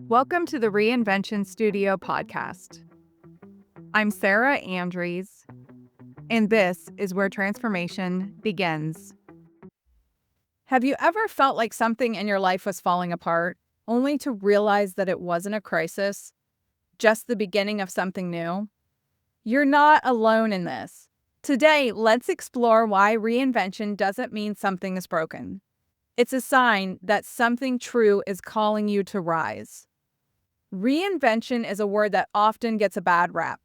Welcome to the Reinvention Studio podcast. I'm Sarah Andreas, and this is where transformation begins. Have you ever felt like something in your life was falling apart, only to realize that it wasn't a crisis, just the beginning of something new? You're not alone in this. Today, let's explore why reinvention doesn't mean something is broken. It's a sign that something true is calling you to rise. Reinvention is a word that often gets a bad rap.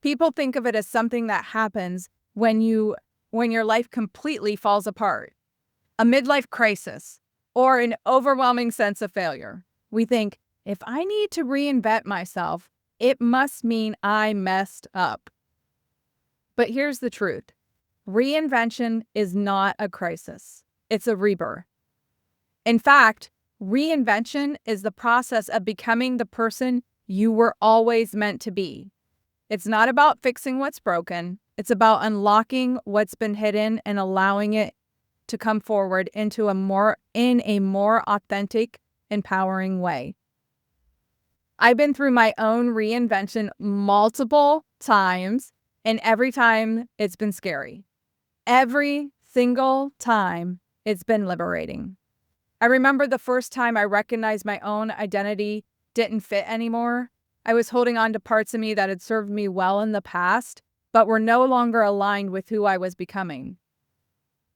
People think of it as something that happens when your life completely falls apart, a midlife crisis, or an overwhelming sense of failure. We think, if I need to reinvent myself, it must mean I messed up. But here's the truth. Reinvention is not a crisis. It's a rebirth. In fact, reinvention is the process of becoming the person you were always meant to be. It's not about fixing what's broken. It's about unlocking what's been hidden and allowing it to come forward in a more authentic, empowering way. I've been through my own reinvention multiple times, and every time it's been scary. Every single time it's been liberating. I remember the first time I recognized my own identity didn't fit anymore. I was holding on to parts of me that had served me well in the past, but were no longer aligned with who I was becoming.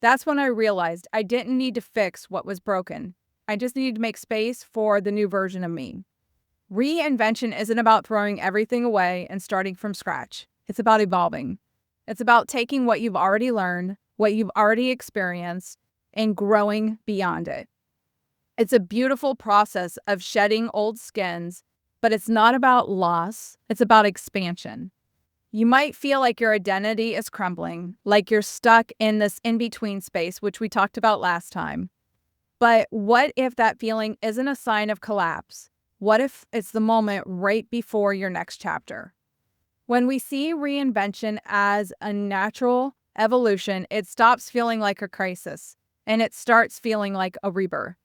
That's when I realized I didn't need to fix what was broken. I just needed to make space for the new version of me. Reinvention isn't about throwing everything away and starting from scratch. It's about evolving. It's about taking what you've already learned, what you've already experienced, and growing beyond it. It's a beautiful process of shedding old skins, but it's not about loss. It's about expansion. You might feel like your identity is crumbling, like you're stuck in this in-between space, which we talked about last time. But what if that feeling isn't a sign of collapse? What if it's the moment right before your next chapter? When we see reinvention as a natural evolution, it stops feeling like a crisis, and it starts feeling like a rebirth.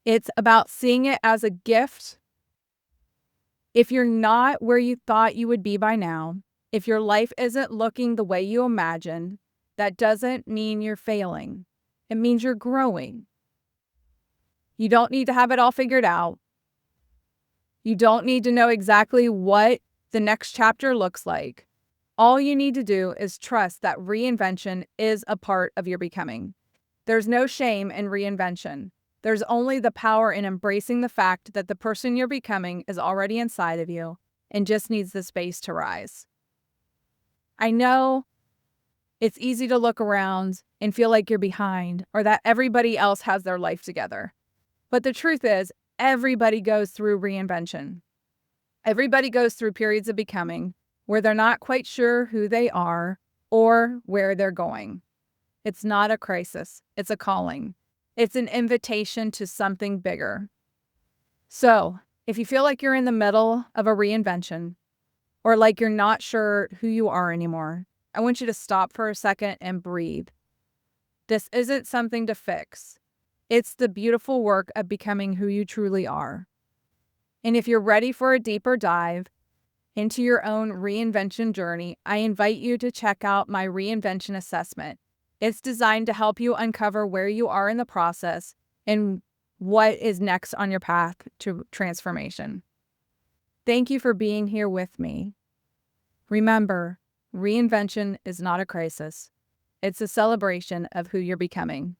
It's about seeing it as a gift. If you're not where you thought you would be by now, if your life isn't looking the way you imagined, that doesn't mean you're failing. It means you're growing. You don't need to have it all figured out. You don't need to know exactly what the next chapter looks like. All you need to do is trust that reinvention is a part of your becoming. There's no shame in reinvention. There's only the power in embracing the fact that the person you're becoming is already inside of you and just needs the space to rise. I know it's easy to look around and feel like you're behind or that everybody else has their life together. But the truth is, everybody goes through reinvention. Everybody goes through periods of becoming where they're not quite sure who they are or where they're going. It's not a crisis. It's a calling. It's an invitation to something bigger. So, if you feel like you're in the middle of a reinvention or like you're not sure who you are anymore, I want you to stop for a second and breathe. This isn't something to fix. It's the beautiful work of becoming who you truly are. And if you're ready for a deeper dive into your own reinvention journey, I invite you to check out my reinvention assessment. It's designed to help you uncover where you are in the process and what is next on your path to transformation. Thank you for being here with me. Remember, reinvention is not a crisis. It's a celebration of who you're becoming.